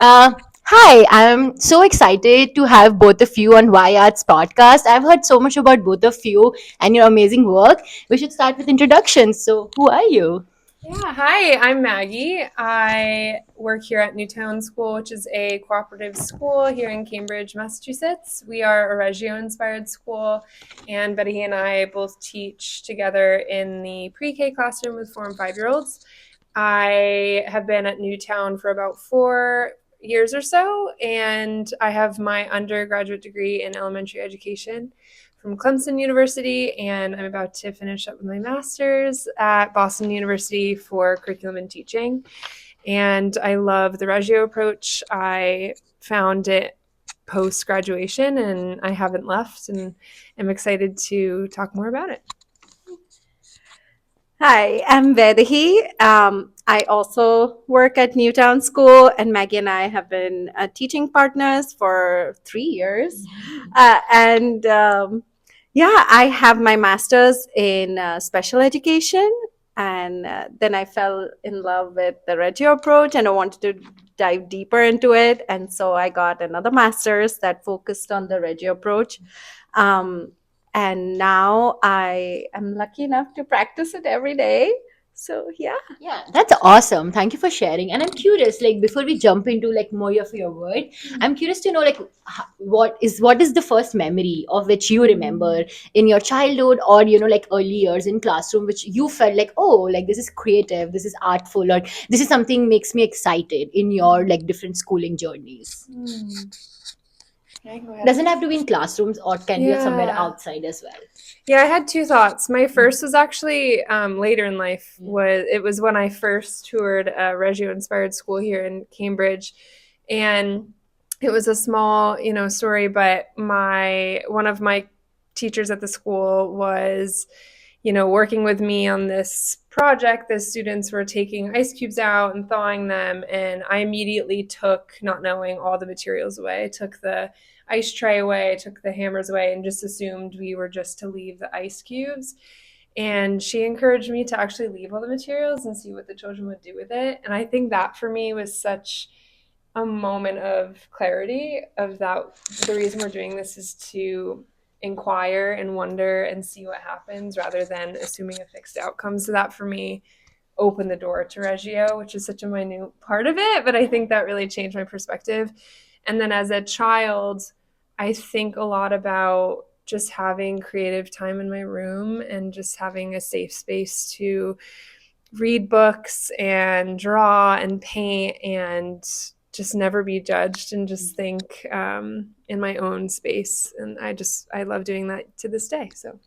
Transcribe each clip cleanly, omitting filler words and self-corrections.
Uh, Hi, I'm so excited to have both of you on Y Arts podcast. I've heard so much about both of you and your amazing work. We should start with introductions. So, who are you? Yeah, hi, I'm Maggie. I work here at Newtowne School, which is a cooperative school here in Cambridge, Massachusetts. We are a Reggio-inspired school, and Betty and I both teach together in the pre-K classroom with 4 and 5-year-olds. I have been at Newtown for about 4 years or so, and I have my undergraduate degree in elementary education from Clemson University, and I'm about to finish up with my master's at Boston University for curriculum and teaching. And I love the Reggio approach. I found it post graduation, and I haven't left, and I'm excited to talk more about it. Hi, I'm Vaidehi. I also work at Newtowne School, and Maggie and I have been teaching partners for 3 years. And yeah, I have my master's in special education, and then I fell in love with the Reggio approach, and I wanted to dive deeper into it. And so I got another master's that focused on the Reggio approach. Um, and now I am lucky enough to practice it every day. So yeah. Yeah, that's awesome. Thank you for sharing. And I'm curious, like before we jump into like more of your work, I'm curious to know like what is the first memory of which you remember in your childhood or like early years in classroom which you felt like, oh, like this is creative, this is artful, or this is something makes me excited in your like different schooling journeys. Yeah, go ahead. Doesn't have to be in classrooms or can be somewhere Yeah. outside as well. Yeah, I had two thoughts. My first was actually later in life. Was when I first toured a Reggio-inspired school here in Cambridge, and it was a small, story. But my one of my teachers at the school was, working with me on this project. The students were taking ice cubes out and thawing them, and I immediately took, not knowing all the materials away, I took the ice tray away, I took the hammers away, and just assumed we were just to leave the ice cubes. And she encouraged me to actually leave all the materials and see what the children would do with it. And I think that for me was such a moment of clarity of that the reason we're doing this is to inquire and wonder and see what happens rather than assuming a fixed outcome. So that for me opened the door to Reggio, which is such a minute part of it, but I think that really changed my perspective. And then as a child, I think a lot about just having creative time in my room and just having a safe space to read books and draw and paint and just never be judged and just think in my own space. And I love doing that to this day. So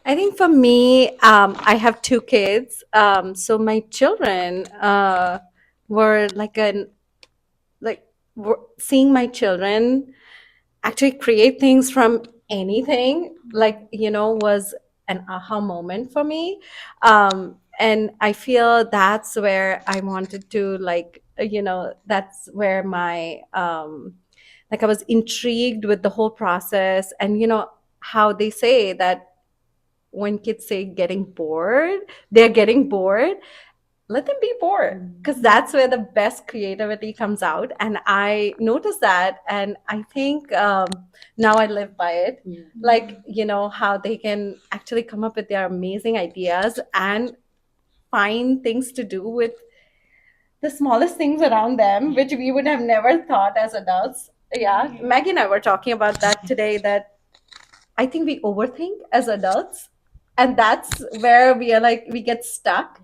I think for me, I have two kids. So my children were like seeing my children actually create things from anything, was an aha moment for me. And I feel that's where I wanted to, that's where my, I was intrigued with the whole process. And, how they say that when kids say getting bored, they're getting bored. Let them be bored, because that's where the best creativity comes out. And I noticed that, and I think now I live by it. How they can actually come up with their amazing ideas and find things to do with the smallest things around them, which we would have never thought as adults. Yeah, Maggie and I were talking about that today, that I think we overthink as adults, and that's where we are, like, we get stuck.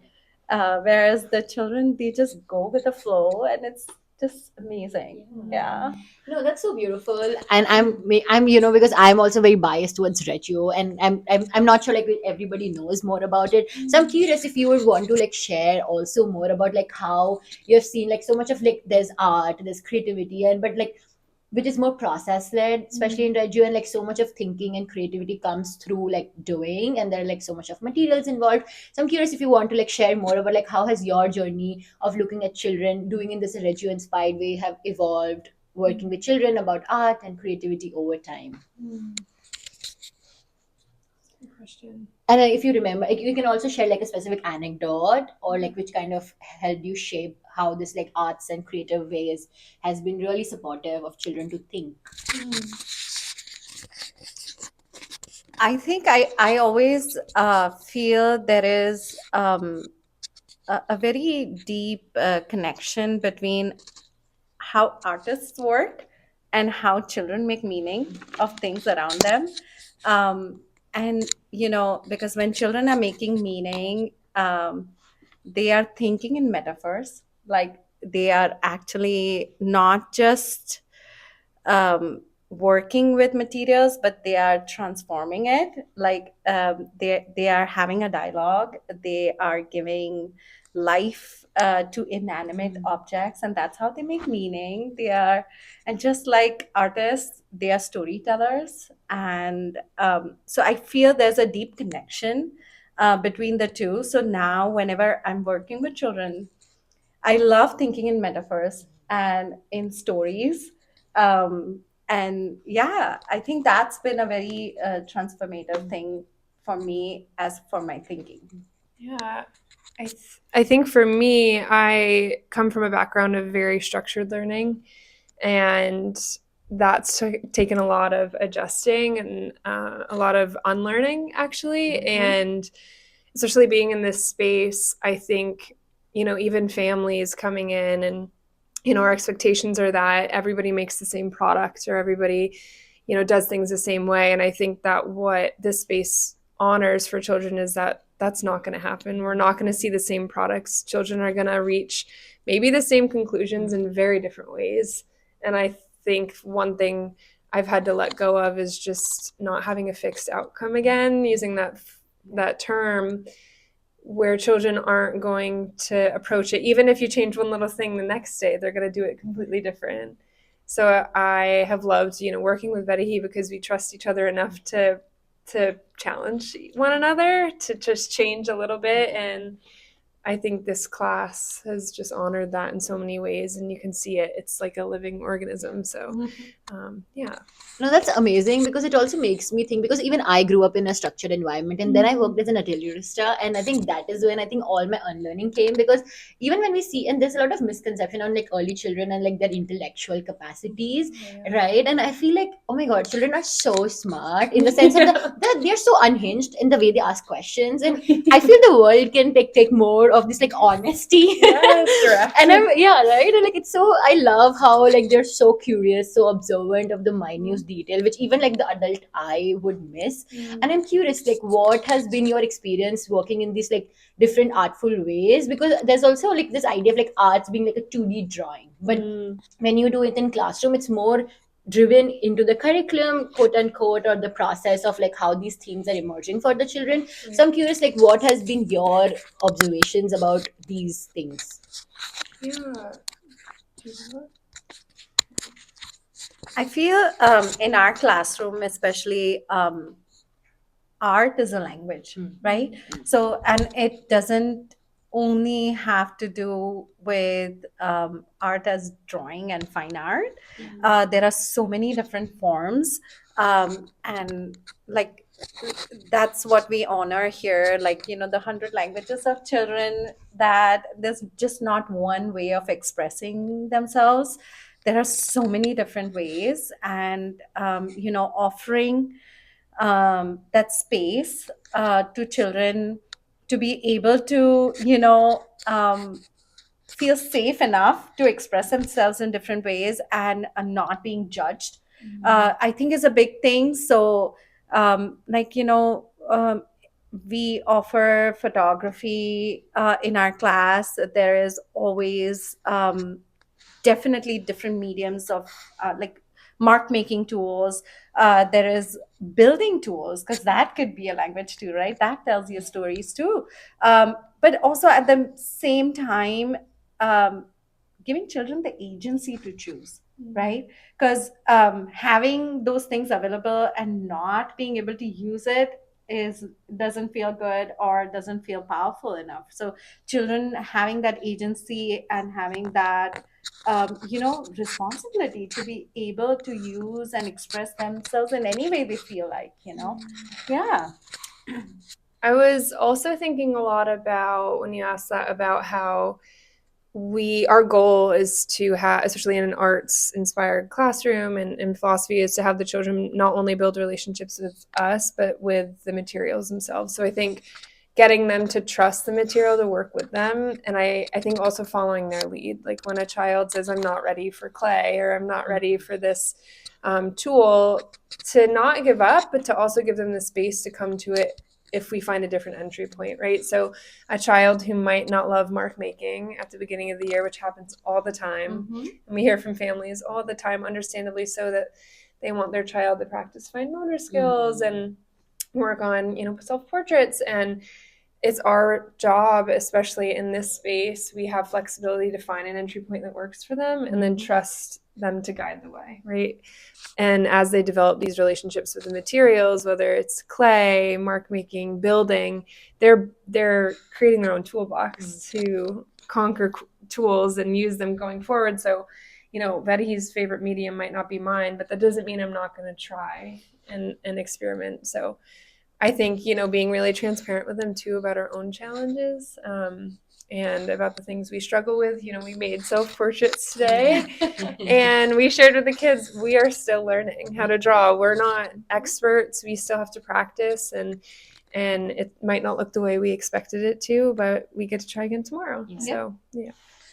Whereas the children, they just go with the flow, and it's just amazing. Yeah. No, that's so beautiful, and I'm because I'm also very biased towards retro, and I'm not sure like everybody knows more about it. So I'm curious if you would want to like share also more about like how you have seen like so much of like there's art, there's creativity, and but like which is more process led, especially in Reggio, and like so much of thinking and creativity comes through like doing, and there are like so much of materials involved. So I'm curious if you want to like share more about like how has your journey of looking at children doing in this Reggio inspired way have evolved working with children about art and creativity over time. question. And if you remember, like, you can also share like a specific anecdote or like which kind of helped you shape how this like arts and creative ways has been really supportive of children to think. I think I always feel there is a very deep connection between how artists work and how children make meaning of things around them. And, because when children are making meaning, they are thinking in metaphors, like they are actually not just working with materials, but they are transforming it. Like they are having a dialogue. They are giving life to inanimate objects, and that's how they make meaning. And just like artists, they are storytellers, and so I feel there's a deep connection between the two. So now, whenever I'm working with children, I love thinking in metaphors and in stories. And yeah, I think that's been a very transformative thing for me as for my thinking. Yeah. I think for me, I come from a background of very structured learning, and that's taken a lot of adjusting and a lot of unlearning, actually. And especially being in this space, I think, even families coming in and, our expectations are that everybody makes the same product or everybody, does things the same way. And I think that what this space honors for children is that that's not going to happen. We're not going to see the same products. Children are going to reach maybe the same conclusions in very different ways. And I think one thing I've had to let go of is just not having a fixed outcome again, using that term, where children aren't going to approach it. Even if you change one little thing the next day, they're going to do it completely different. So I have loved, working with Vaidehi because we trust each other enough to challenge one another, to just change a little bit. And I think this class has just honored that in so many ways, and you can see it. It's like a living organism. So, yeah. No, that's amazing because it also makes me think, because even I grew up in a structured environment and then I worked as an atelierista, and I think that is when I think all my unlearning came, because even when we see, and there's a lot of misconception on like early children and like their intellectual capacities, right? And I feel like, oh my god, children are so smart in the sense of they're so unhinged in the way they ask questions, and I feel the world can take more of this like honesty. Yes, And right, and like it's so, I love how like they're so curious, so observant of the minute detail which even like the adult eye would miss. And I'm curious, like what has been your experience working in these like different artful ways, because there's also like this idea of like arts being like a 2D drawing, but when you do it in classroom, it's more driven into the curriculum, quote unquote, or the process of like how these themes are emerging for the children. So I'm curious, like what has been your observations about these things? Yeah. I feel in our classroom, especially, art is a language, right? So, and it doesn't only have to do with art as drawing and fine art. There are so many different forms, and like that's what we honor here. Like, the 100 languages of children, that there's just not one way of expressing themselves. There are so many different ways, and offering that space to children to be able to feel safe enough to express themselves in different ways and not being judged, I think is a big thing. So like we offer photography in our class. There is always definitely different mediums of like mark making tools. There is building tools, because that could be a language too, right? That tells you stories too. But also at the same time, um, giving children the agency to choose, right? Because having those things available and not being able to use it is doesn't feel good or doesn't feel powerful enough. So children having that agency and having that responsibility to be able to use and express themselves in any way they feel like. Yeah. I was also thinking a lot about, when you asked that, about how our goal is to have, especially in an arts inspired classroom and philosophy, is to have the children not only build relationships with us, but with the materials themselves. So I think getting them to trust the material, to work with them. And I think also following their lead. Like when a child says, I'm not ready for clay, or I'm not ready for this tool, to not give up, but to also give them the space to come to it if we find a different entry point, right? So a child who might not love mark making at the beginning of the year, which happens all the time, and we hear from families all the time, understandably so, that they want their child to practice fine motor skills and work on, self-portraits. And it's our job, especially in this space, we have flexibility to find an entry point that works for them and then trust them to guide the way, right? And as they develop these relationships with the materials, whether it's clay, mark making, building, they're creating their own toolbox to conquer tools and use them going forward. So, Vaidehi's favorite medium might not be mine, but that doesn't mean I'm not going to try and experiment. So I think, being really transparent with them too about our own challenges, and about the things we struggle with. We made self-portraits today and we shared with the kids, we are still learning how to draw. We're not experts. We still have to practice, and it might not look the way we expected it to, but we get to try again tomorrow. So, yeah.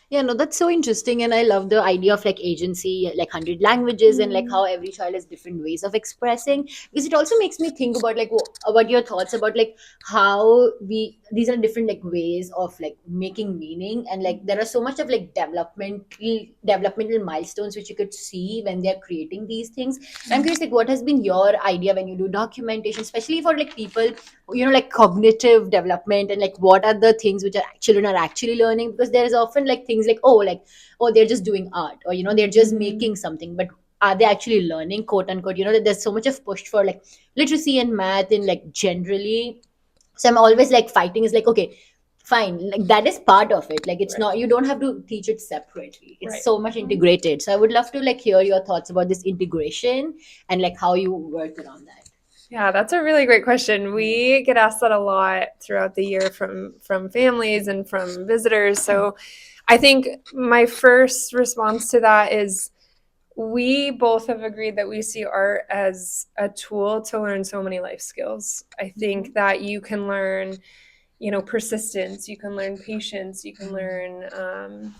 Yeah, no, that's so interesting. And I love the idea of like agency, like 100 languages, and like how every child has different ways of expressing. Because it also makes me think about like about your thoughts about like how these are different like ways of like making meaning. And like there are so much of like developmental milestones which you could see when they're creating these things. And I'm curious, like, what has been your idea when you do documentation, especially for like people, like cognitive development, and like what are the things which are children are actually learning? Because there is often like things like, oh, they're just doing art, or they're just making something, but are they actually learning, quote unquote? That there's so much of push for like literacy and math and like generally. So I'm always like fighting is like, okay, fine, like that is part of it, like it's not, you don't have to teach it separately, it's so much integrated. So I would love to like hear your thoughts about this integration and like how you work around that. Yeah, that's a really great question. We get asked that a lot throughout the year from families and from visitors. So I think my first response to that is, we both have agreed that we see art as a tool to learn so many life skills. I think that you can learn, persistence, you can learn patience, you can learn,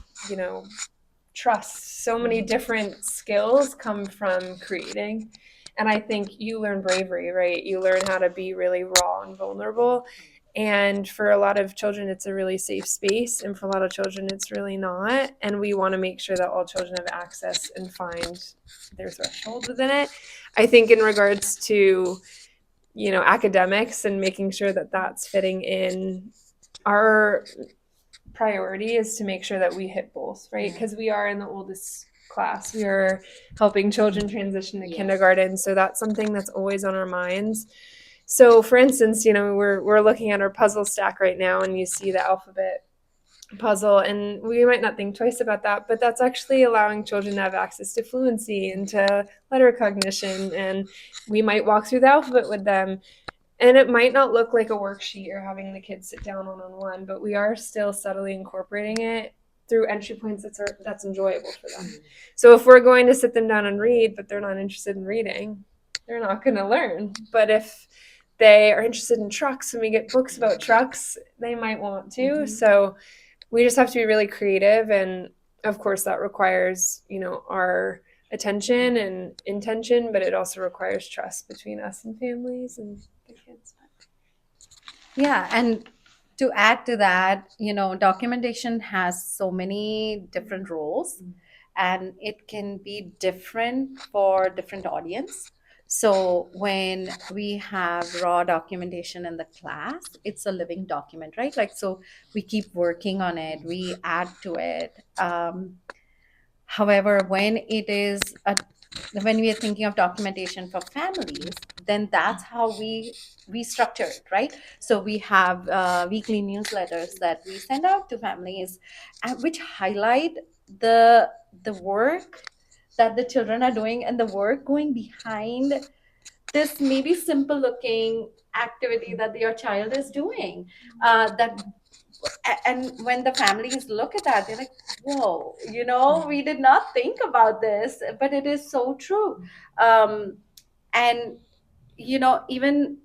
trust. So many different skills come from creating. And I think you learn bravery, right? You learn how to be really raw and vulnerable. And for a lot of children, it's a really safe space. And for a lot of children, it's really not. And we want to make sure that all children have access and find their threshold within it. I think in regards to, academics and making sure that that's fitting in, our priority is to make sure that we hit both, right? Because we are in the oldest class. We are helping children transition to kindergarten. So that's something that's always on our minds. So for instance, we're looking at our puzzle stack right now, and you see the alphabet puzzle, and we might not think twice about that, but that's actually allowing children to have access to fluency and to letter cognition. And we might walk through the alphabet with them. And it might not look like a worksheet or having the kids sit down one-on-one, but we are still subtly incorporating it through entry points that's enjoyable for them. So if we're going to sit them down and read, but they're not interested in reading, they're not going to learn. But if they are interested in trucks and we get books about trucks, they might want to. So we just have to be really creative. And of course, that requires, our attention and intention, but it also requires trust between us and families and the kids. Yeah, and to add to that, documentation has so many different roles, and it can be different for different audience. So when we have raw documentation in the class, it's a living document, right? Like, so we keep working on it, we add to it. However, when we are thinking of documentation for families, then that's how we structure it, right? So we have weekly newsletters that we send out to families, which highlight the work that the children are doing and the work going behind this maybe simple looking activity that your child is doing. And when the families look at that, they're like, whoa, we did not think about this, but it is so true. And even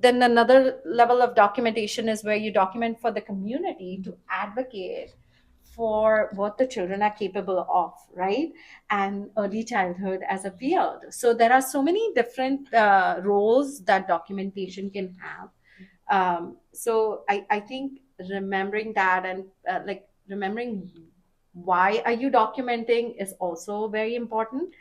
then another level of documentation is where you document for the community to advocate for what the children are capable of, right? And early childhood as a field. So there are so many different roles that documentation can have. So I think remembering that, and like remembering why are you documenting is also very important.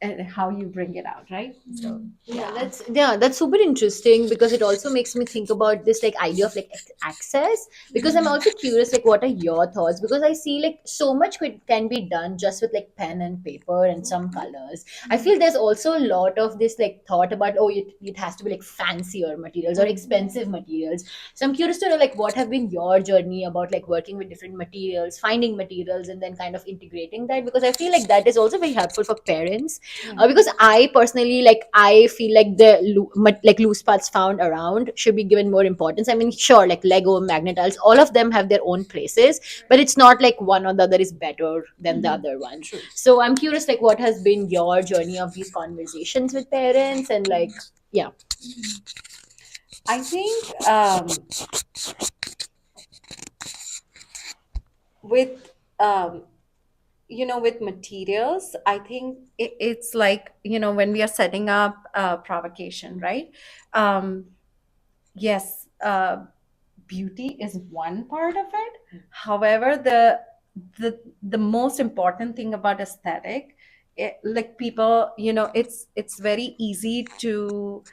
And how you bring it out, right? So That's super interesting, because it also makes me think about this like idea of like access, because I'm also curious like what are your thoughts, because I see like so much can be done just with like pen and paper and some colors. I feel there's also a lot of this like thought about, oh, it has to be like fancier materials or expensive materials. So I'm curious to know like what have been your journey about like working with different materials, finding materials, and then kind of integrating that, because I feel like that is also very helpful for parents. Because I personally like, I feel like the like loose parts found around should be given more importance. I mean, sure, like Lego, Magnetiles, all of them have their own places, but it's not like one or the other is better than the other one. So I'm curious like what has been your journey of these conversations with parents, and like, yeah. I think with with materials, I think it's like, when we are setting up provocation, right? um, yes, beauty is one part of it. However, the most important thing about aesthetic, like people, it's very easy to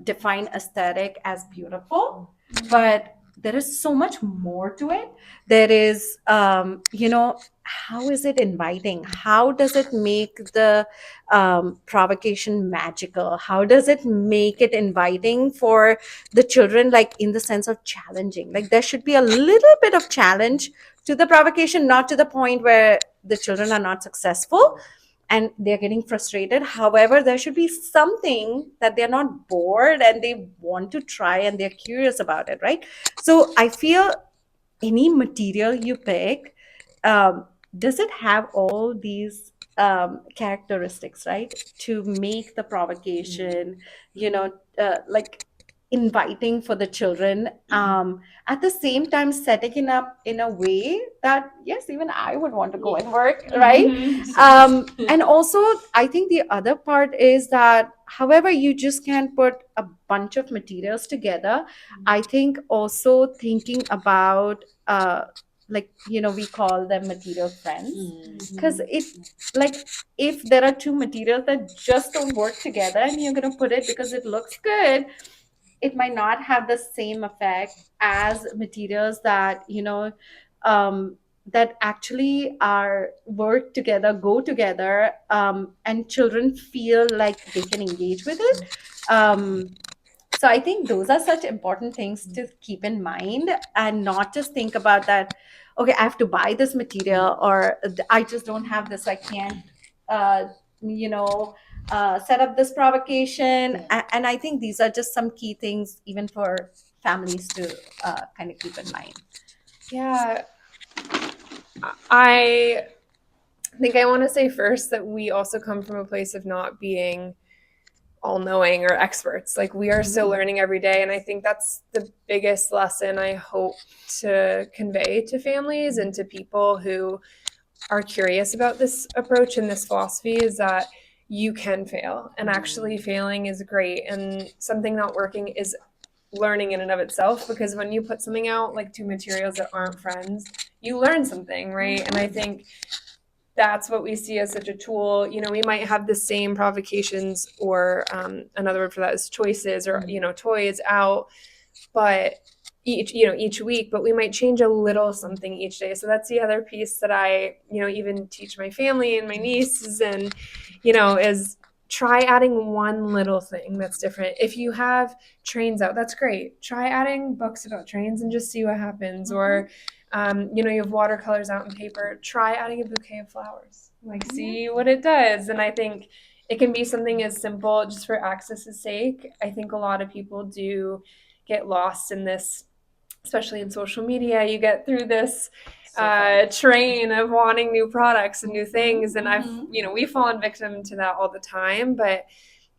define aesthetic as beautiful, but there is so much more to it. There is, how is it inviting? How does it make the provocation magical? How does it make it inviting for the children, like in the sense of challenging? Like there should be a little bit of challenge to the provocation, not to the point where the children are not successful and they're getting frustrated. However, there should be something that they're not bored and they want to try and they're curious about it, right? So I feel any material you pick, does it have all these characteristics, right, to make the provocation, like inviting for the children, at the same time setting it up in a way that, yes, even I would want to go and work, right? And also, I think the other part is that, however, you just can't put a bunch of materials together. I think also thinking about, like, we call them material friends, because it, like, if there are two materials that just don't work together and you're going to put it because it looks good, it might not have the same effect as materials that, that actually are work together, go together, and children feel like they can engage with it. So I think those are such important things to keep in mind, and not just think about that, okay, I have to buy this material, or I just don't have this, I can't, uh, you know, set up this provocation. And I think these are just some key things, even for families to kind of keep in mind. Yeah. I think I want to say first that we also come from a place of not being all knowing or experts. Like, we are still learning every day. And I think that's the biggest lesson I hope to convey to families and to people who are curious about this approach and this philosophy, is that you can fail, and actually failing is great. And something not working is learning in and of itself, because when you put something out, like two materials that aren't friends, you learn something, right? And I think that's what we see as such a tool. We might have the same provocations, or another word for that is choices, or toys out, but each week, but we might change a little something each day. So that's the other piece that I even teach my family and my nieces, and is try adding one little thing that's different. If you have trains out, that's great. Try adding books about trains and just see what happens. Or you have watercolors out in paper, try adding a bouquet of flowers, like see what it does. And I think it can be something as simple just for access's sake. I think a lot of people do get lost in this, especially in social media. You get through this train of wanting new products and new things, and we've fallen victim to that all the time. But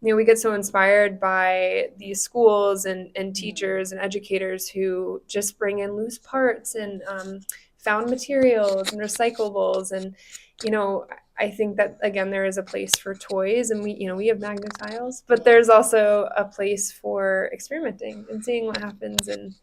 we get so inspired by these schools and teachers and educators who just bring in loose parts and found materials and recyclables. And I think that, again, there is a place for toys, and we have magnet tiles, but there's also a place for experimenting and seeing what happens, and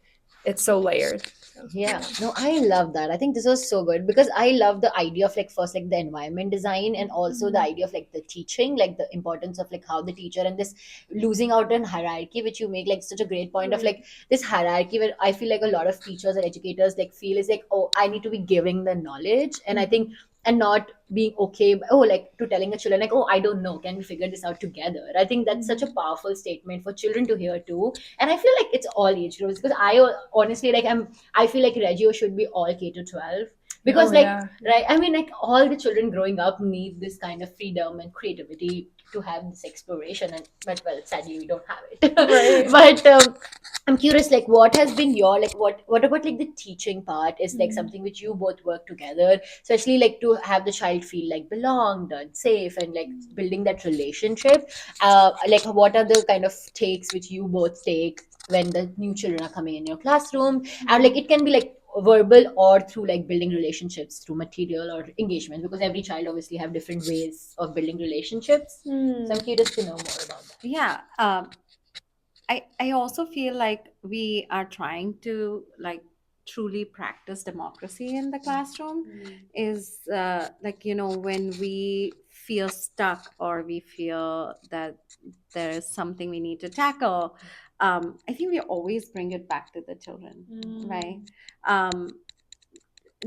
it's so layered. So. Yeah, no, I love that. I think this was so good because I love the idea of like first like the environment design and also the idea of like the teaching, like the importance of like how the teacher and this losing out on hierarchy, which you make like such a great point of like this hierarchy where I feel like a lot of teachers and educators like feel is like, oh, I need to be giving the knowledge, and I think and not being okay, oh, like to telling a children like, oh, I don't know, can we figure this out together? I think that's such a powerful statement for children to hear too. And I feel like it's all age groups because I honestly like I feel like Reggio should be all K to 12 because right, I mean like all the children growing up need this kind of freedom and creativity to have this exploration, and but well, sadly we don't have it. Right. But I'm curious, like what has been your like what about like the teaching part is like something which you both work together, especially like to have the child feel like belonged and safe and like building that relationship. Like what are the kind of takes which you both take when the new children are coming in your classroom, and like it can be like verbal or through like building relationships through material or engagement, because every child obviously have different ways of building relationships. So I'm curious to know more about that. Yeah. I also feel like we are trying to like truly practice democracy in the classroom is like when we feel stuck or we feel that there is something we need to tackle. I think we always bring it back to the children, right?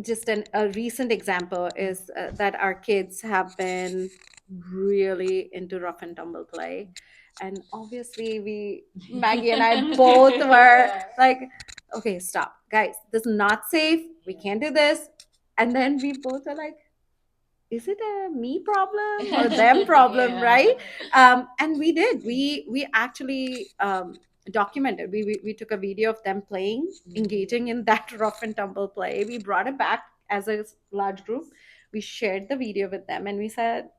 Just a recent example is that our kids have been really into rough and tumble play, and obviously Maggie and I both were like, okay, stop guys, this is not safe, we can't do this. And then we both are like, is it a me problem or them problem? Right. And we actually documented, we took a video of them playing, engaging in that rough and tumble play. We brought it back as a large group, we shared the video with them, and we said,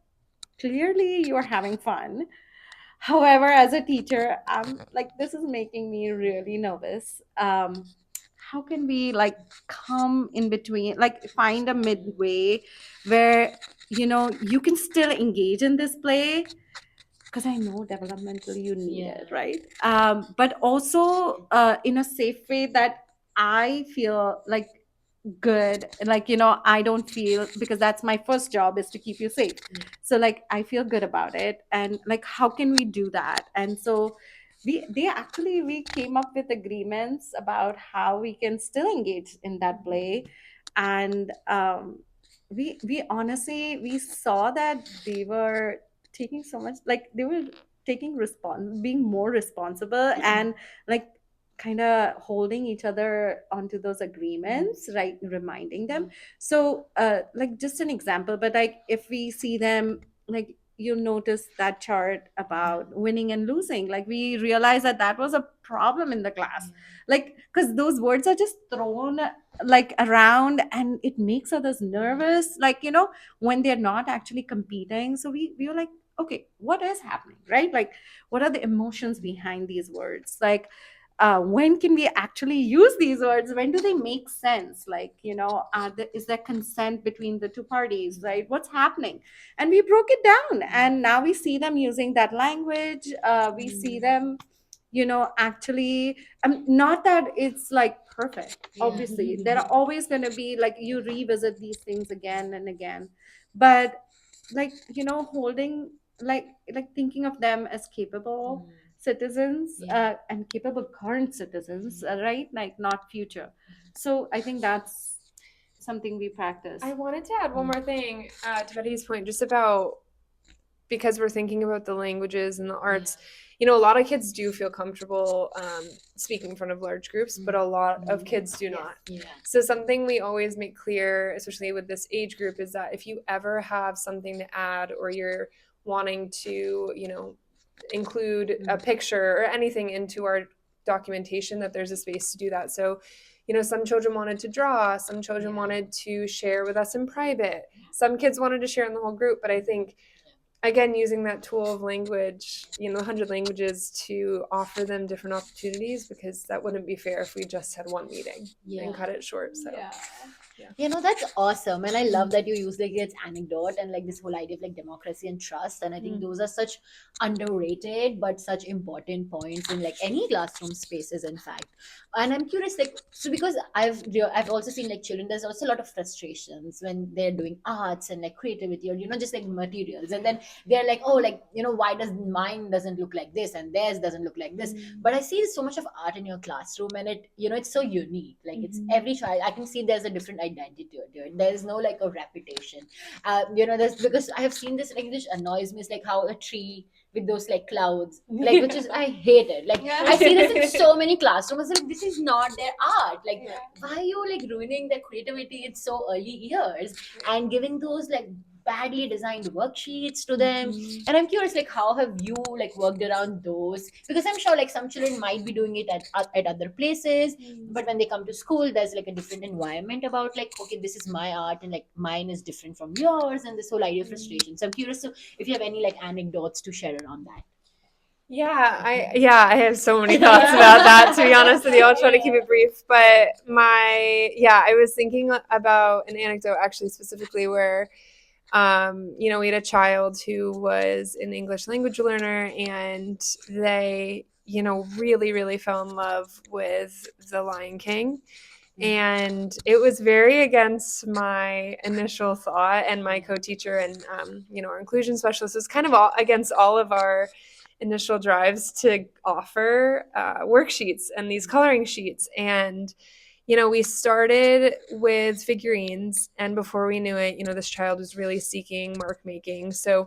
clearly you're having fun. However, as a teacher, I'm like, this is making me really nervous. How can we like come in between, like find a midway where you can still engage in this play, because I know developmentally you need it, right? But also in a safe way that I feel like good, like I don't feel, because that's my first job, is to keep you safe. So like I feel good about it, and like how can we do that? And so we came up with agreements about how we can still engage in that play. And we honestly, we saw that they were taking so much, like they were taking being more responsible, and like kind of holding each other onto those agreements, right, reminding them. So like just an example, but like if we see them, like you notice that chart about winning and losing, like we realize that that was a problem in the class, like because those words are just thrown like around, and it makes others nervous, like when they're not actually competing. So we were like, okay, what is happening, right? Like what are the emotions behind these words? Like when can we actually use these words? When do they make sense? Like is there consent between the two parties, right? What's happening? And we broke it down, and now we see them using that language. We see them actually, not that it's like perfect, obviously there are always going to be, like, you revisit these things again and again, but like holding, like thinking of them as capable citizens, and capable current citizens, right, like not future. So I think that's something we practice. I wanted to add one more thing to Betty's point, just about, because we're thinking about the languages and the arts. A lot of kids do feel comfortable speaking in front of large groups, but a lot of kids do not. So something we always make clear, especially with this age group, is that if you ever have something to add, or you're wanting to, include a picture or anything into our documentation, that there's a space to do that. So, some children wanted to draw, some children wanted to share with us in private, some kids wanted to share in the whole group. But I think, again, using that tool of language, 100 languages, to offer them different opportunities, because that wouldn't be fair if we just had one meeting and cut it short. So That's awesome. And I love that you use like its anecdote and like this whole idea of like democracy and trust. And I think those are such underrated but such important points in like any classroom spaces, in fact. And I'm curious, like, so because I've also seen like children, there's also a lot of frustrations when they're doing arts and like creativity, or just like materials. And then they're like, oh, like, why does mine doesn't look like this and theirs doesn't look like this? But I see so much of art in your classroom, and it's so unique. Like, it's every child, I can see there's a different identity to it. There's no like a reputation. There's, because I have seen this, like, this annoys me, is like how a tree with those like clouds, like, which is, I hate it. Like, I see this in so many classrooms. Like, this is not their art. Like, why are you like ruining their creativity in so early years and giving those like badly designed worksheets to them? And I'm curious, like, how have you like worked around those? Because I'm sure like some children might be doing it at other places, but when they come to school, there's like a different environment about like, okay, this is my art and like mine is different from yours, and this whole idea of frustration. So I'm curious if you have any like anecdotes to share around that. I have so many thoughts about that, to be honest with you. I'll try to keep it brief. But I was thinking about an anecdote, actually, specifically, where we had a child who was an English language learner, and they, really, really fell in love with The Lion King. And it was very against my initial thought, and my co-teacher and, our inclusion specialist was kind of against all of our initial drives to offer worksheets and these coloring sheets. And we started with figurines, and before we knew it, this child was really seeking mark making. So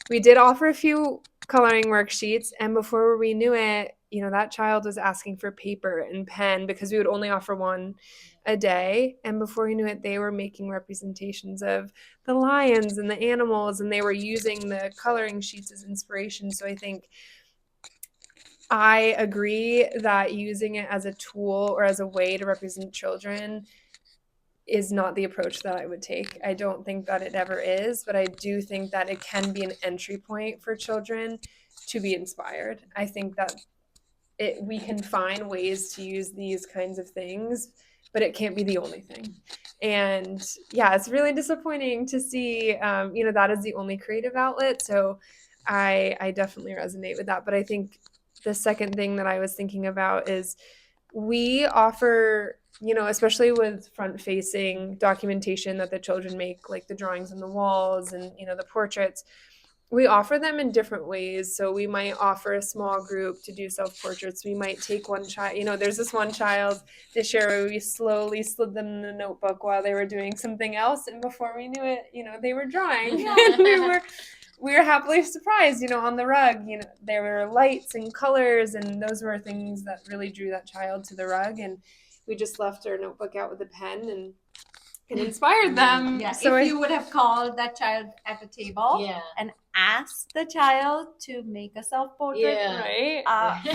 we did offer a few coloring worksheets, and before we knew it, that child was asking for paper and pen, because we would only offer one a day. And before we knew it, they were making representations of the lions and the animals, and they were using the coloring sheets as inspiration. So I think I agree that using it as a tool or as a way to represent children is not the approach that I would take. I don't think that it ever is, but I do think that it can be an entry point for children to be inspired. I think that we can find ways to use these kinds of things, but it can't be the only thing. And it's really disappointing to see, that is the only creative outlet. So I definitely resonate with that. But I think the second thing that I was thinking about is we offer, especially with front-facing documentation that the children make, like the drawings on the walls and, the portraits, we offer them in different ways. So we might offer a small group to do self-portraits. We might take one child, there's this one child this year where we slowly slid them in the notebook while they were doing something else. And before we knew it, they were drawing. And we were happily surprised, on the rug, there were lights and colors, and those were things that really drew that child to the rug. And we just left our notebook out with a pen, and it inspired them. Yeah, so if you would have called that child at the table and asked the child to make a self-portrait, right?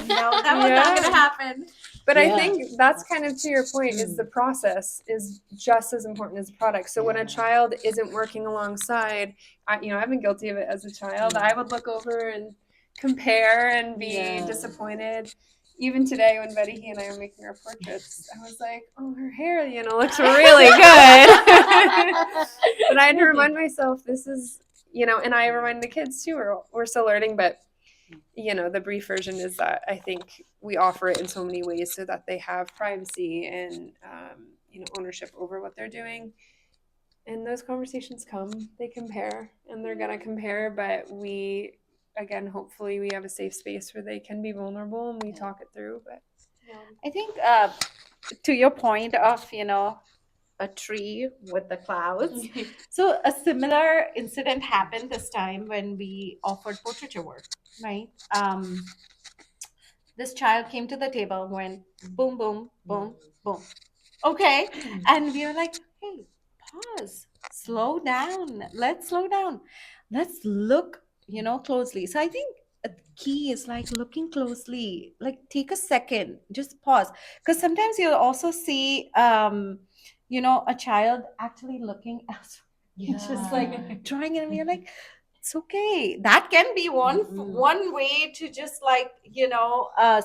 No, that was not going to happen. But I think that's kind of to your point, is the process is just as important as the product. So when a child isn't working alongside, I've been guilty of it as a child. I would look over and compare and be disappointed. Even today, when Vaidehi and I are making our portraits, I was like, oh, her hair, looks really good. But I had to remind myself, this is, and I remind the kids too, we're still learning, but, the brief version is that I think we offer it in so many ways so that they have privacy and, ownership over what they're doing. And those conversations come, they compare, and they're going to compare, but again, hopefully we have a safe space where they can be vulnerable and we talk it through. But I think to your point of, a tree with the clouds. So a similar incident happened this time when we offered portraiture work, right? This child came to the table, went boom, boom, boom, boom. Okay. And we were like, hey, pause, slow down. Let's slow down. Let's look closely. So I think a key is like looking closely, like take a second, just pause. Because sometimes you'll also see, a child actually looking elsewhere, just like drawing, and we're like, it's okay. That can be one way to just like,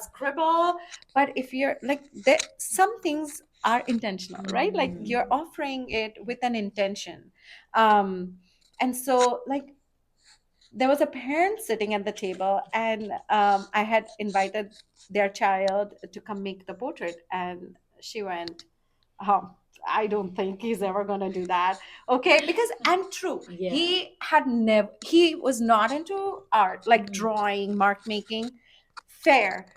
scribble. But if you're like, some things are intentional, right? Like you're offering it with an intention. And so like there was a parent sitting at the table, and I had invited their child to come make the portrait, and she went, oh, I don't think he's ever going to do that. Okay, because and true, Yeah. he was not into art, like drawing, mark making. Fair.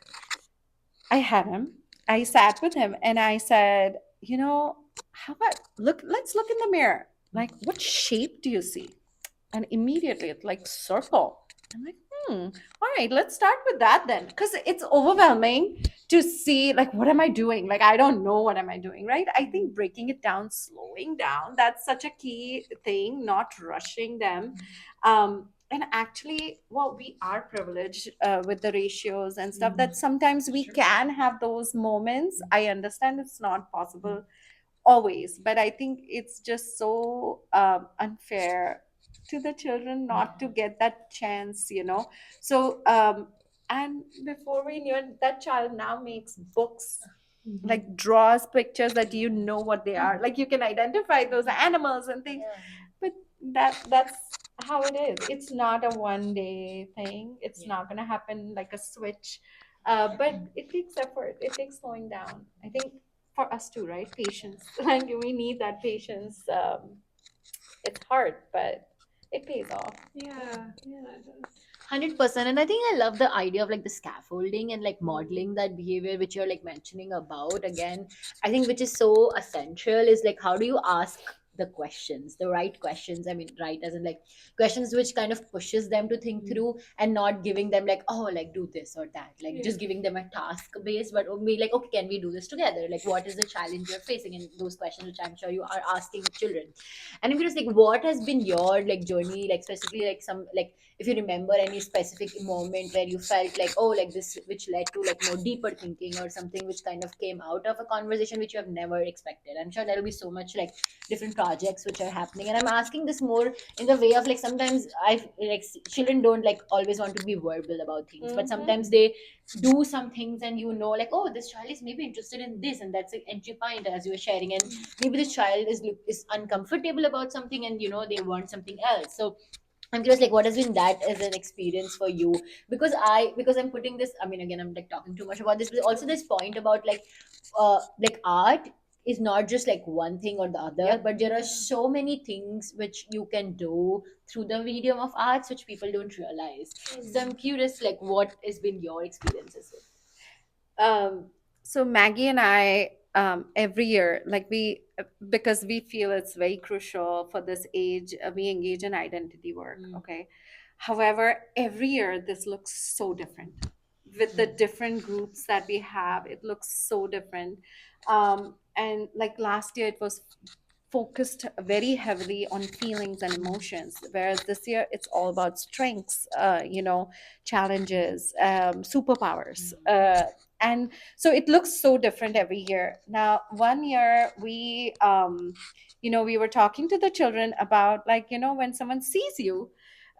I had him. I sat with him and I said, how about let's look in the mirror. Like, what shape do you see? And immediately it's like circle. I'm like, all right, let's start with that then. Because it's overwhelming to see like, what am I doing? Like, I don't know what am I doing, right? I think breaking it down, slowing down, that's such a key thing, not rushing them. And actually, well, we are privileged with the ratios and stuff that sometimes we can have those moments. I understand it's not possible always, but I think it's just so unfair to the children not to get that chance. So and before we knew it, that child now makes books, like draws pictures that you know what they are, like you can identify those animals and things. But that's how it is. It's not a one day thing. It's not going to happen like a switch. But it takes effort, it takes slowing down, I think, for us too, right? Patience. Like we need that patience. It's hard, but it pays off. Yeah, it does. 100%. And I think I love the idea of like the scaffolding and like modeling that behavior which you're like mentioning about. Again, I think which is so essential is like, how do you ask the questions, the right questions? I mean, right, as in like questions which kind of pushes them to think through, and not giving them like, oh, like do this or that, like just giving them a task based, but be like, okay, can we do this together? Like, what is the challenge you're facing? And those questions which I'm sure you are asking children. And I'm curious, like, what has been your like journey, like specifically like some like, if you remember any specific moment where you felt like, oh, like this which led to like more deeper thinking, or something which kind of came out of a conversation which you have never expected. I'm sure there'll be so much like different projects which are happening, and I'm asking this more in the way of like, sometimes I like children don't like always want to be verbal about things, but sometimes they do some things, and like, oh, this child is maybe interested in this, and that's an entry point as you were sharing, and maybe this child is uncomfortable about something, and they want something else. So I'm curious, like, what has been that as an experience for you? Because I'm putting this. I mean, again, I'm like talking too much about this, but also this point about like art is not just like one thing or the other, but there are so many things which you can do through the medium of arts which people don't realize. So I'm curious, like, what has been your experiences with? So Maggie and I, every year, like because we feel it's very crucial for this age, we engage in identity work. Okay. However, every year this looks so different with the different groups that we have. It looks so different. And like last year, it was focused very heavily on feelings and emotions, whereas this year it's all about strengths, challenges, superpowers. And so it looks so different every year. Now, one year we were talking to the children about, like, when someone sees you,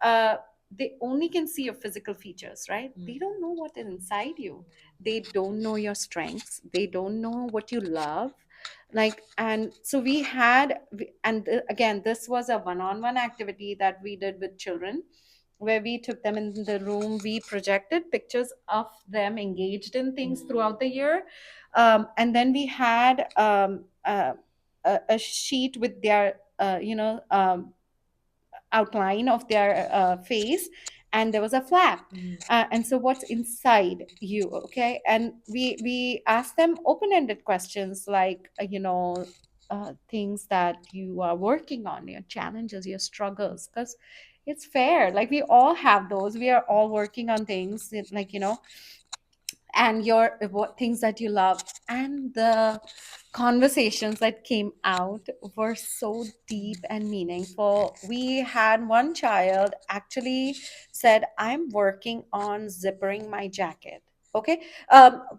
they only can see your physical features, right? They don't know what is inside you. They don't know your strengths. They don't know what you love. Like, and so again, this was a one-on-one activity that we did with children, where we took them in the room. We projected pictures of them engaged in things throughout the year. And then we had a sheet with their outline of their face, and there was a flap. And so what's inside you? Okay. And we asked them open-ended questions, like things that you are working on, your challenges, your struggles, because it's fair, like we all have those. We are all working on things, like, and your what things that you love. And the conversations that came out were so deep and meaningful. We had one child actually said, I'm working on zippering my jacket. Okay.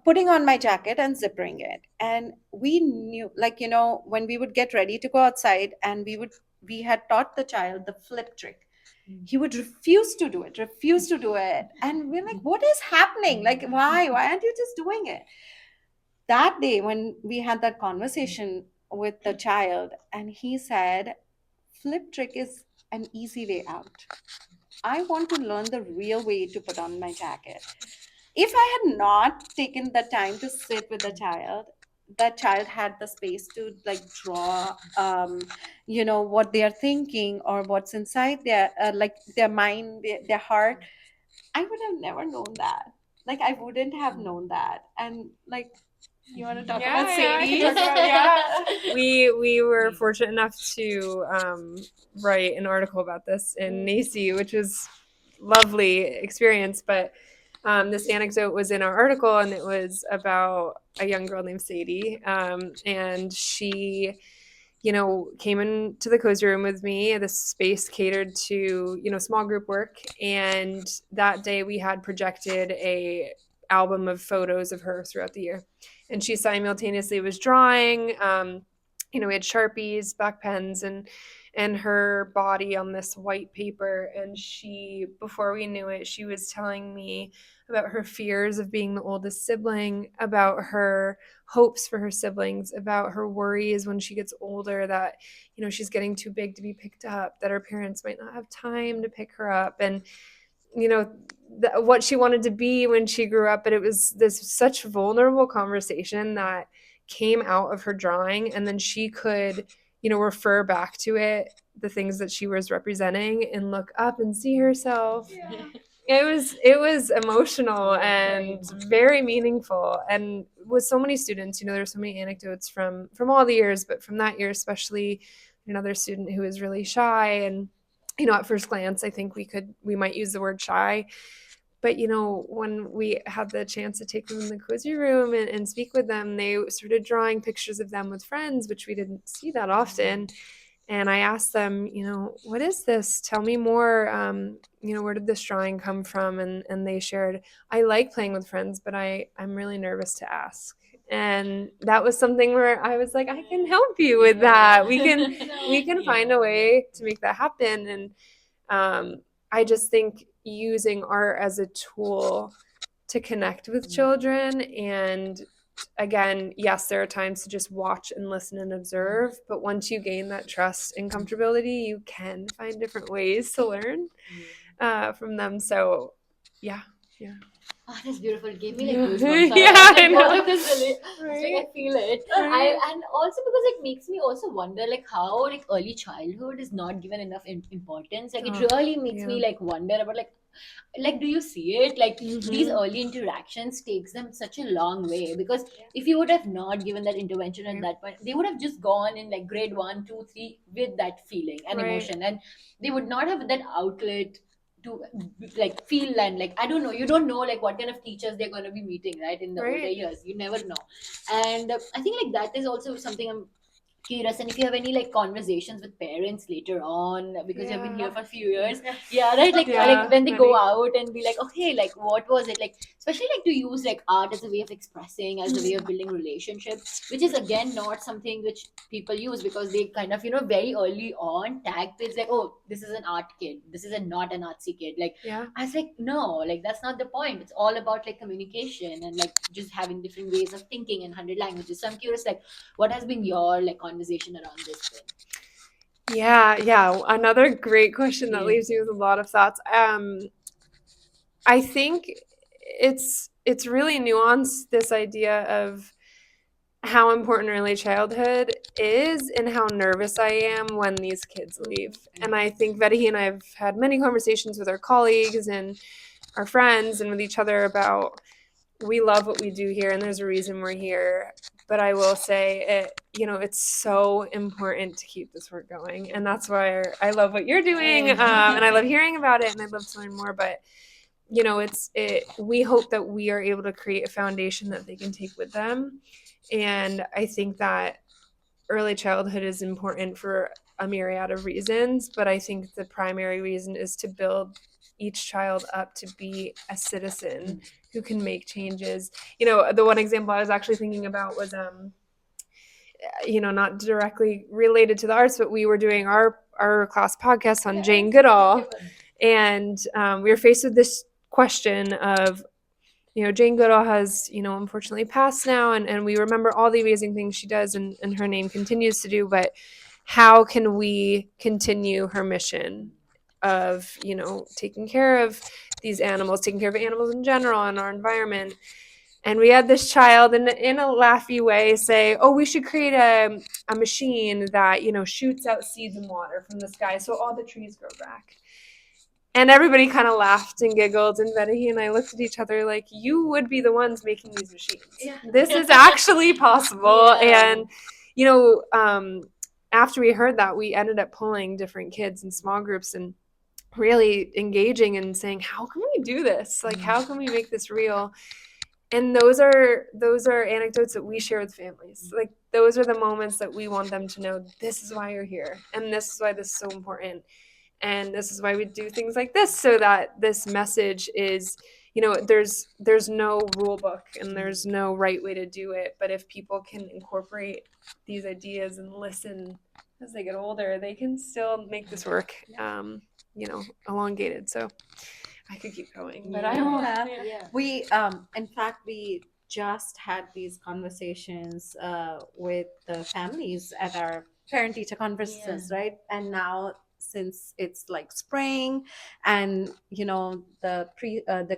Putting on my jacket and zippering it. And we knew, like, when we would get ready to go outside and we had taught the child the flip trick. He would refuse to do it. And we're like, what is happening? Like, why aren't you just doing it? That day when we had that conversation with the child, and he said, flip trick is an easy way out. I want to learn the real way to put on my jacket. If I had not taken the time to sit with the child, that child had the space to like draw, what they are thinking or what's inside their like their mind, their heart. I would have never known that. Like, I wouldn't have known that. And like, you want to talk about I Sadie? can talk about, yeah. We were fortunate enough to write an article about this in NACI, which was lovely experience. But this anecdote was in our article, and it was about a young girl named Sadie, and she came into the cozy room with me, this space catered to, small group work. And that day we had projected a album of photos of her throughout the year. And she simultaneously was drawing, we had Sharpies, black pens, and her body on this white paper. And she, before we knew it, she was telling me about her fears of being the oldest sibling, about her hopes for her siblings, about her worries when she gets older that, she's getting too big to be picked up, that her parents might not have time to pick her up, and, what she wanted to be when she grew up. But it was this such vulnerable conversation that came out of her drawing, and then she could, refer back to it, the things that she was representing, and look up and see herself. Yeah. It was emotional and very meaningful, and with so many students, there's so many anecdotes from all the years, but from that year especially, another student who was really shy. And at first glance I think we might use the word shy, but when we had the chance to take them in the cozy room and speak with them, they started drawing pictures of them with friends, which we didn't see that often. And I asked them, what is this? Tell me more. Where did this drawing come from? And they shared, I like playing with friends, but I'm really nervous to ask. And that was something where I was like, I can help you with that. We can find a way to make that happen. And I just think using art as a tool to connect with children. And again, yes, there are times to just watch and listen and observe, but once you gain that trust and comfortability, you can find different ways to learn from them. So yeah. Oh, that's beautiful. It gave me like goosebumps. Yeah, I know. All of this really, Right. I feel it. Right. And also because it makes me also wonder like how like early childhood is not given enough importance. Like it Oh, really makes me yeah. like wonder about like do you see it like these early interactions takes them such a long way, because if you would have not given that intervention at Right. that point, they would have just gone in like grade 1, 2, 3 with that feeling and Right. emotion, and they would not have that outlet to like feel. And like I don't know, you don't know like what kind of teachers they're going to be meeting right in the older Right. years, you never know. And I think like that is also something I'm curious. And if you have any like conversations with parents later on, because you've been here for a few years, yeah, right, like Yeah, like when they go many. out and be like, okay, like what was it like, especially like to use like art as a way of expressing, as a way of building relationships, which is again not something which people use, because they kind of very early on tag kids like, oh, this is an art kid, this is not an artsy kid. Like Yeah. I was like, no, like that's not the point. It's all about like communication and like just having different ways of thinking in 100 languages. So I'm curious, like what has been your like conversation around this thing? Yeah. Another great question that leaves me with a lot of thoughts. I think it's really nuanced, this idea of how important early childhood is and how nervous I am when these kids leave. And I think Vaidehi and I have had many conversations with our colleagues and our friends and with each other about, we love what we do here and there's a reason we're here. But I will say it's so important to keep this work going. And that's why I love what you're doing. And I love hearing about it and I'd love to learn more. But we hope that we are able to create a foundation that they can take with them. And I think that early childhood is important for a myriad of reasons, but I think the primary reason is to build each child up to be a citizen who can make changes. The one example I was actually thinking about was not directly related to the arts, but we were doing our class podcast on Jane Goodall, and we were faced with this question of, Jane Goodall has, unfortunately passed now, and we remember all the amazing things she does, and her name continues to do, but how can we continue her mission of, taking care of these animals, taking care of animals in general and our environment? And we had this child in a laughy way say, oh, we should create a machine that, shoots out seeds and water from the sky so all the trees grow back. And everybody kind of laughed and giggled, and Vaidehi and I looked at each other like, you would be the ones making these machines. Yeah. This is actually possible. Yeah. And, after we heard that, we ended up pulling different kids in small groups and really engaging and saying, how can we do this? Like, how can we make this real? And those are anecdotes that we share with families. Like, those are the moments that we want them to know, this is why you're here, and this is why this is so important. And this is why we do things like this, so that this message is, there's no rule book and there's no right way to do it. But if people can incorporate these ideas and listen as they get older, they can still make this work, elongated. So I could keep going, but I don't. Yeah. We, in fact, we just had these conversations with the families at our parent-teacher conferences, right? And now, since it's like spring, and the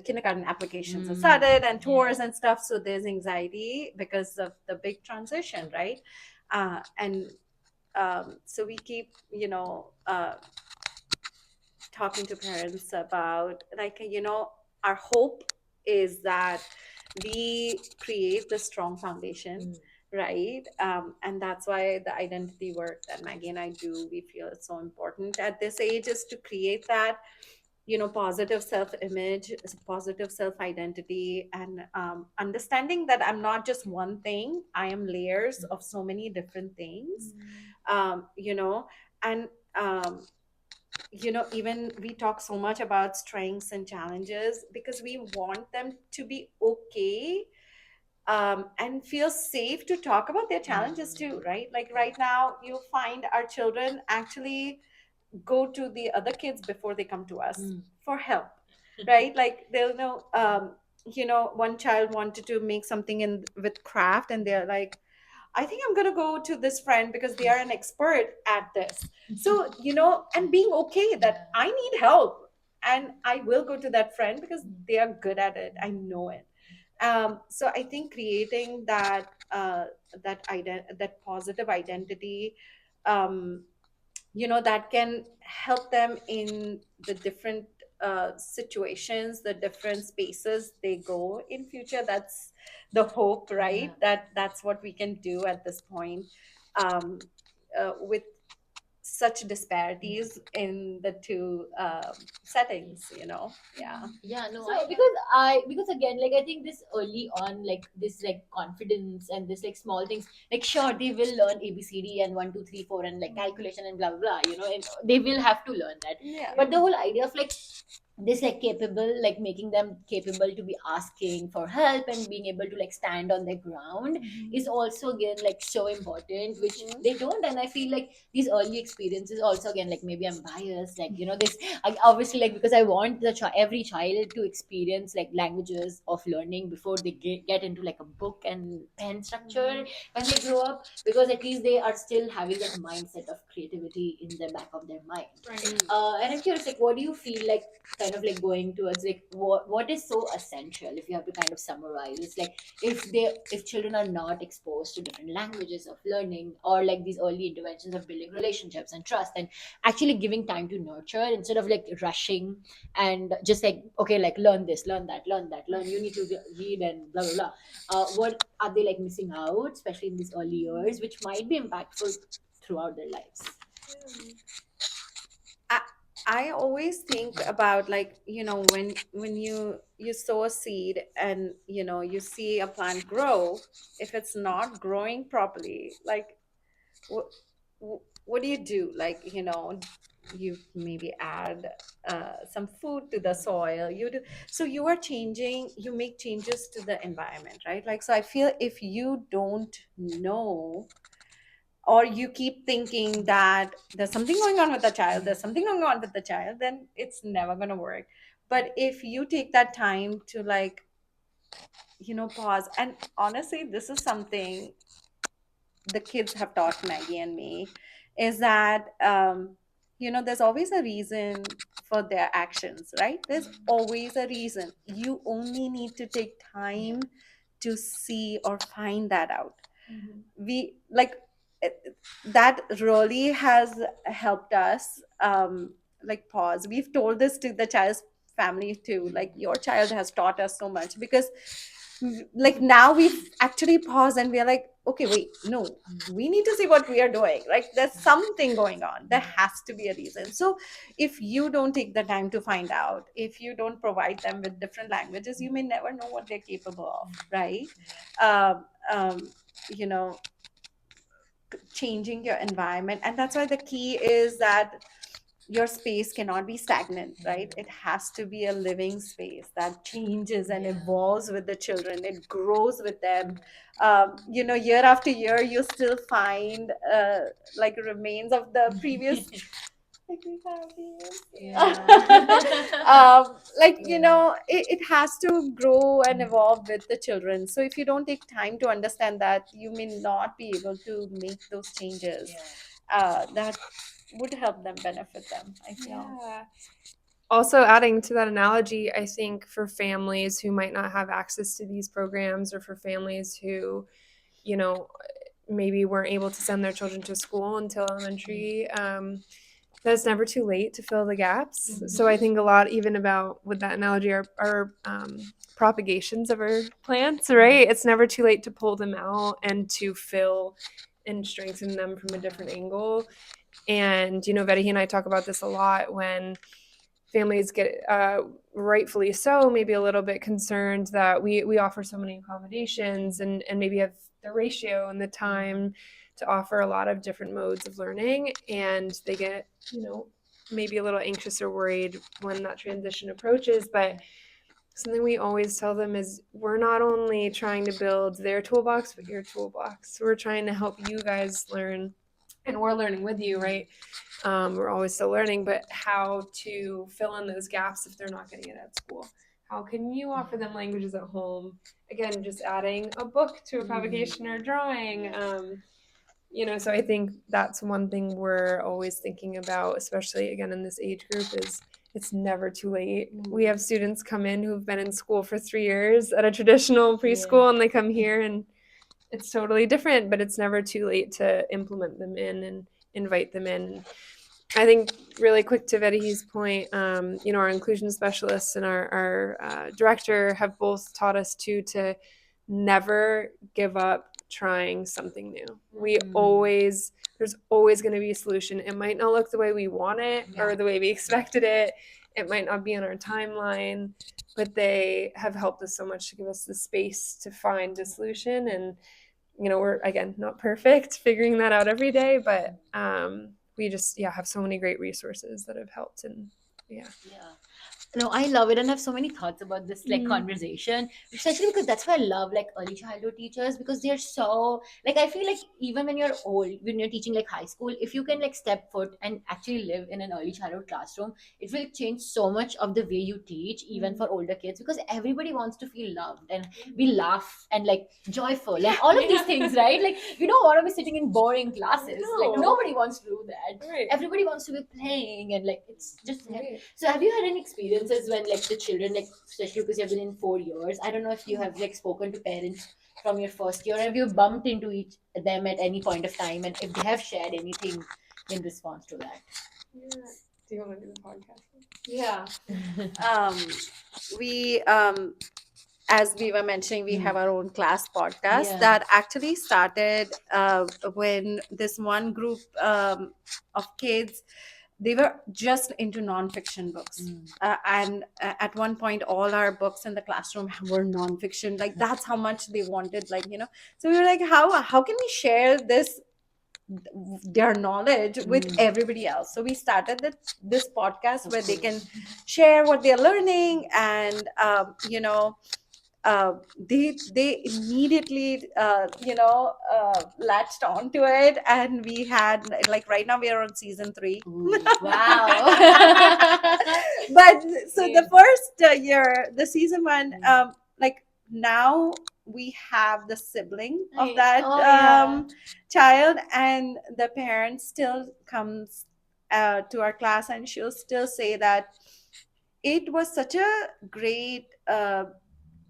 kindergarten applications have started, and tours and stuff, so there's anxiety because of the big transition, right? And so we keep talking to parents about, like, our hope is that we create the strong foundation, right? And that's why the identity work that Maggie and I do, we feel it's so important at this age, is to create that positive self-image, positive self-identity, and understanding that I'm not just one thing, I am layers of so many different things. And even we talk so much about strengths and challenges because we want them to be okay, and feel safe to talk about their challenges too, right? Like, right now you'll find our children actually go to the other kids before they come to us for help, right? Like, they'll know, one child wanted to make something with craft, and they're like, I think I'm going to go to this friend because they are an expert at this. So, and being okay that I need help, and I will go to that friend because they are good at it. I know it. So I think creating that positive identity, that can help them in the different situations, the different spaces they go in future. That's the hope, right? That's what we can do at this point, with such disparities in the two settings. Yeah. No, because again, like, I think this early on, like, this like confidence and this like small things, like, sure, they will learn ABCD and 1 2 3 4 and like calculation and blah blah blah, and they will have to learn that. Yeah. But the whole idea of like this, like, capable, like making them capable to be asking for help and being able to like stand on their ground is also again like so important, which they don't. And I feel like these early experiences also, again, like, maybe I'm biased, like, this obviously, like, because I want every child to experience like languages of learning before they get into like a book and pen structure when they grow up, because at least they are still having that mindset of creativity in the back of their mind. Right. And I'm curious, like, what do you feel like kind of like going towards, like, what is so essential, if you have to kind of summarize? It's like, if children are not exposed to different languages of learning, or like these early interventions of building relationships and trust, and actually giving time to nurture instead of like rushing and just like, okay, like, learn this, learn that, you need to read and blah blah blah, what are they like missing out, especially in these early years, which might be impactful throughout their lives? I always think about, like, when you sow a seed and you see a plant grow. If it's not growing properly, like, what what do you do? Like, you maybe add some food to the soil. You do, so you are changing, you make changes to the environment, right? Like, so I feel if you don't know, or you keep thinking that there's something going on with the child, then it's never going to work. But if you take that time to, like, pause. And honestly, this is something the kids have taught Maggie and me, is that there's always a reason for their actions, right? There's always a reason. You only need to take time to see or find that out. We like that really has helped us, like, pause. We've told this to the child's family too, like, your child has taught us so much, because like, now we've actually paused and we're like, okay, wait, no, we need to see what we are doing. Like, there's something going on, there has to be a reason. So if you don't take the time to find out, if you don't provide them with different languages, you may never know what they're capable of, right? um, um, you know Changing your environment. And that's why the key is that your space cannot be stagnant, right? It has to be a living space that changes and evolves with the children. It grows with them. Year after year, you still find like remains of the previous, like, we have these. It has to grow and evolve with the children. So if you don't take time to understand that, you may not be able to make those changes that would help them, benefit them, I feel. Yeah. Also, adding to that analogy, I think for families who might not have access to these programs, or for families who, maybe weren't able to send their children to school until elementary, that it's never too late to fill the gaps. So I think a lot, even about with that analogy, are propagations of our plants, right? It's never too late to pull them out and to fill and strengthen them from a different angle. And, Vaidehi and I talk about this a lot when families get, rightfully so, maybe a little bit concerned that we offer so many accommodations and maybe have the ratio and the time to offer a lot of different modes of learning. And they get, maybe a little anxious or worried when that transition approaches. But something we always tell them is, we're not only trying to build their toolbox, but your toolbox. We're trying to help you guys learn, and we're learning with you, right? We're always still learning, but how to fill in those gaps if they're not getting it at school. How can you offer them languages at home? Again, just adding a book to a propagation or drawing. So I think that's one thing we're always thinking about, especially again in this age group, is it's never too late. We have students come in who've been in school for 3 years at a traditional preschool, and they come here and it's totally different, but it's never too late to implement them in and invite them in. I think really quick to Vaidehi's point, our inclusion specialists and our director have both taught us to never give up trying something new. There's always going to be a solution. It might not look the way we want it or the way we expected it. It might not be on our timeline, but they have helped us so much to give us the space to find a solution. And, we're, again, not perfect, figuring that out every day, but we just have so many great resources that have helped. And No, I love it, and I have so many thoughts about this conversation, especially because that's why I love early childhood teachers, because they're so I feel like even when you're old, when you're teaching high school, if you can step foot and actually live in an early childhood classroom, it will change so much of the way you teach, even for older kids, because everybody wants to feel loved and be laugh and joyful and all of these things, right? You don't want to be sitting in boring classes. No. Nobody wants to do that. Right. Everybody wants to be playing, and it's just Right. so have you had any experiences when the children, especially because you've been in 4 years, I don't know if you have spoken to parents from your first year, have you bumped into them at any point of time, and if they have shared anything in response to that? Yeah. Do you want to do the podcast? Yeah. We as we were mentioning, we have our own class podcast that actually started when this one group of kids they were just into nonfiction books. And at one point, all our books in the classroom were nonfiction. Like, that's how much they wanted, like, So we were like, how can we share their knowledge with everybody else? So we started this podcast where they can share what they're learning, and they immediately latched onto it, and we had, like, right now we are on season 3. Ooh, wow. But so the first year, the season 1, like, now we have the sibling of that child, and the parent still comes to our class, and she'll still say that it was such a great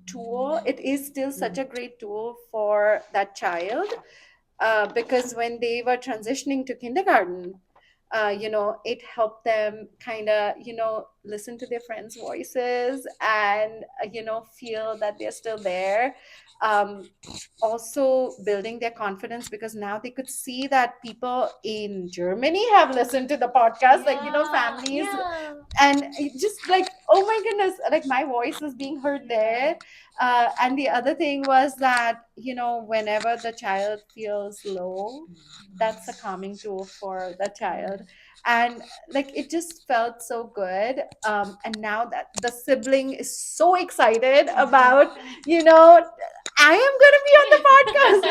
tool. It is still such a great tool for that child, because when they were transitioning to kindergarten, it helped them kind of, listen to their friends' voices, and, feel that they're still there. Also building their confidence, because now they could see that people in Germany have listened to the podcast, like, families. And it just like, oh my goodness, like, my voice was being heard there. And the other thing was that, whenever the child feels low, that's a calming tool for the child. And, like, it just felt so good. And now that the sibling is so excited about, I am going to be on the podcast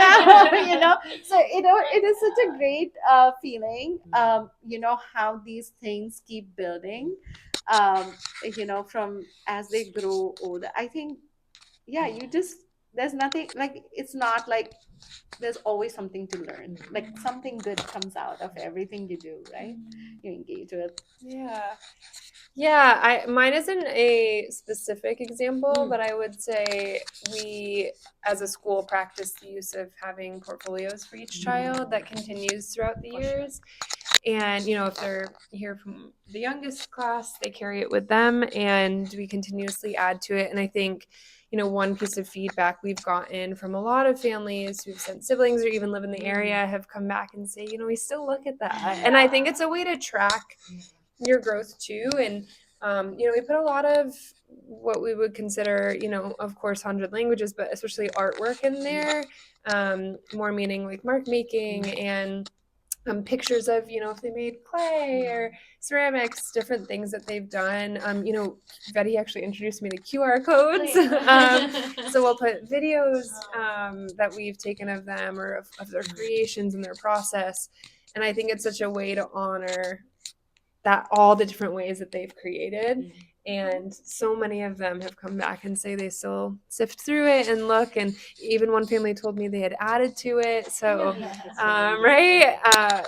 now, So, it is such a great feeling, how these things keep building, from as they grow older. I think, yeah, there's nothing, like, it's not like there's always something to learn. Like, something good comes out of everything you do, right? You engage with. Mine isn't a specific example, but I would say we, as a school, practice the use of having portfolios for each child that continues throughout the years. And, if they're here from the youngest class, they carry it with them, and we continuously add to it. And I think, one piece of feedback we've gotten from a lot of families who've sent siblings or even live in the area have come back and say, we still look at that. And I think it's a way to track your growth too. And, we put a lot of what we would consider, of course, 100 languages, but especially artwork in there, more meaning like mark making and pictures of, if they made clay or ceramics, different things that they've done. Vaidehi actually introduced me to QR codes. So we'll put videos that we've taken of them or of their creations and their process. And I think it's such a way to honor that all the different ways that they've created. And so many of them have come back and say they still sift through it and look. And even one family told me they had added to it. So, right?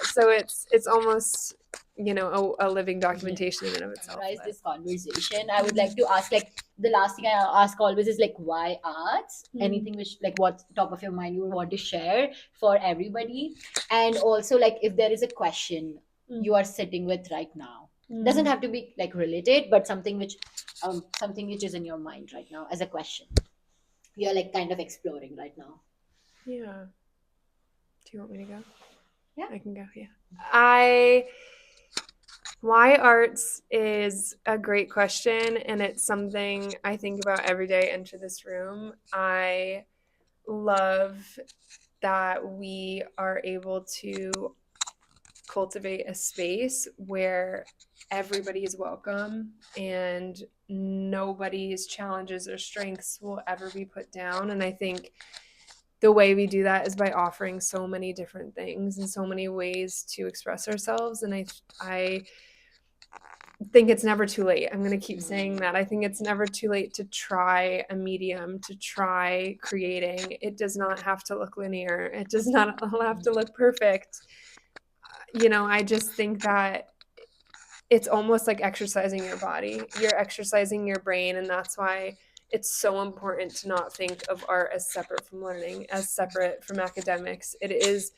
So it's almost, a living documentation in and of itself. This conversation, I would like to ask, like, the last thing I ask always is, like, why arts? Anything which, like, what's top of your mind you would want to share for everybody? And also, like, if there is a question you are sitting with right now, doesn't have to be like related, but something which is in your mind right now as a question you're like kind of exploring right now. Do you want me to go? I can go. Why arts is a great question, and it's something I think about every day I enter this room. I love that we are able to cultivate a space where everybody is welcome and nobody's challenges or strengths will ever be put down. And I think the way we do that is by offering so many different things and so many ways to express ourselves. And I think it's never too late. I'm going to keep saying that. I think it's never too late to try a medium, to try creating. It does not have to look linear. It does not have to look perfect. I just think that it's almost like exercising your body. You're exercising your brain, and that's why it's so important to not think of art as separate from learning, as separate from academics. It is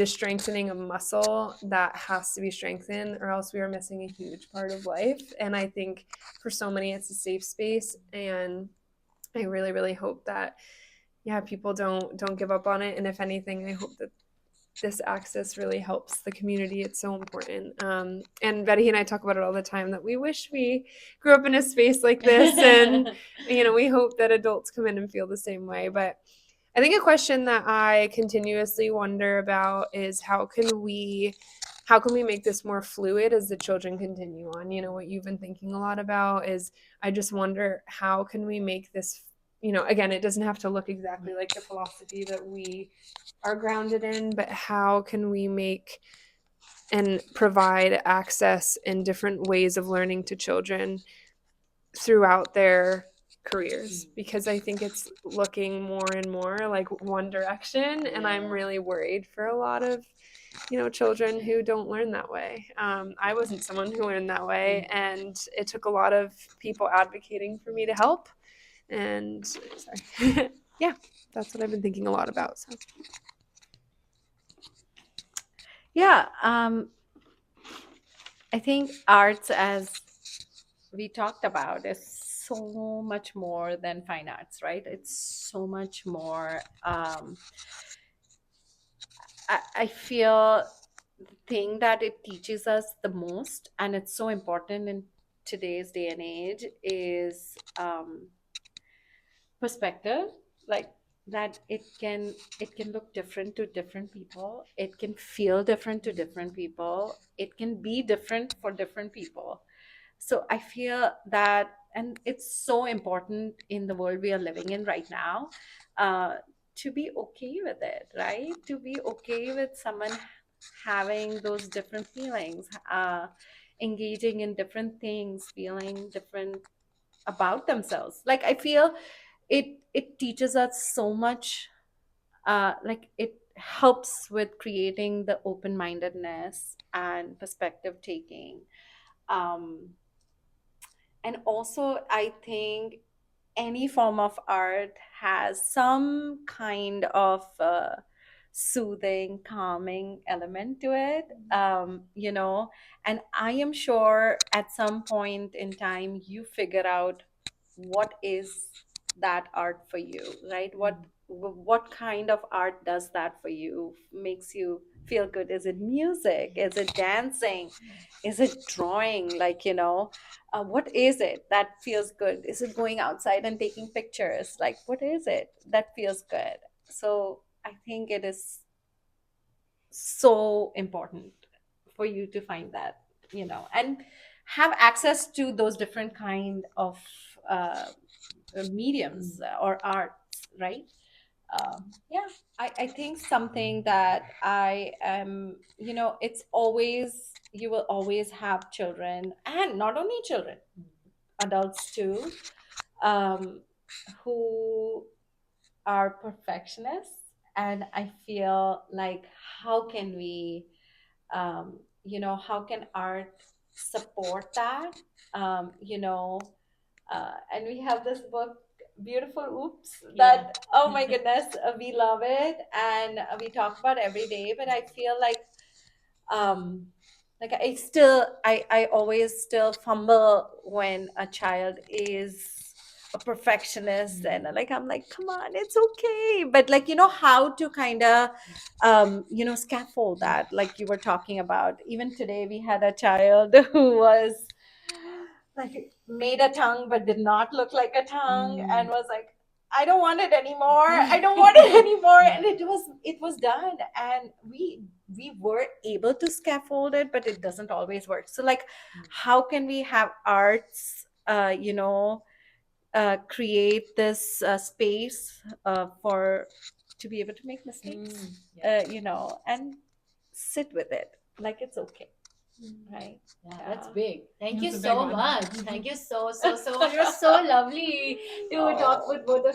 strengthening a muscle that has to be strengthened, or else we are missing a huge part of life. And I think for so many, it's a safe space. And I really, really hope that, people don't give up on it. And if anything, I hope that this access really helps the community. It's so important. And Betty and I talk about it all the time, that we wish we grew up in a space like this, and we hope that adults come in and feel the same way. But I think a question that I continuously wonder about is how can we make this more fluid as the children continue on? What you've been thinking a lot about is, I just wonder, how can we make this, again, it doesn't have to look exactly like the philosophy that we are grounded in, but how can we make and provide access in different ways of learning to children throughout their careers? Because I think it's looking more and more like one direction, and I'm really worried for a lot of children who don't learn that way. I wasn't someone who learned that way, and it took a lot of people advocating for me to help. And sorry. Yeah, that's what I've been thinking a lot about. So Yeah, I think arts, as we talked about, is so much more than fine arts, right? It's so much more. I feel the thing that it teaches us the most, and it's so important in today's day and age, is perspective. Like that, it can look different to different people. It can feel different to different people. It can be different for different people. So I feel that, and it's so important in the world we are living in right now, uh, to be okay with it, right? To be okay with someone having those different feelings, engaging in different things, feeling different about themselves. Like I feel it teaches us so much. Like it helps with creating the open-mindedness and perspective taking. Um, and also I think any form of art has some kind of soothing, calming element to it. And I am sure at some point in time you figure out what is that art for you, right? What kind of art does that for you, makes you feel good? Is it music? Is it dancing? Is it drawing? What is it that feels good? Is it going outside and taking pictures? Like, what is it that feels good? So I think it is so important for you to find that, and have access to those different kind of uh, mediums or arts, right? Yeah, I think something that I am, it's always, you will always have children, and not only children, adults too, um, who are perfectionists. And I feel like, how can we, how can art support that? And we have this book, Beautiful Oops, that, oh my goodness, we love it, and we talk about every day. But I feel um like I always still fumble when a child is a perfectionist, and I'm like, come on, it's okay. But how to kind of scaffold that, like you were talking about. Even today we had a child who was like, made a tongue but did not look like a tongue, and was like, I don't want it anymore. I don't want it anymore. And it was done, and we were able to scaffold it, but it doesn't always work. So like, how can we have arts create this space for to be able to make mistakes, and sit with it, like it's okay, right? Yeah, that's big. Thank you so much. Thank you so much. It was so lovely to talk with both of you.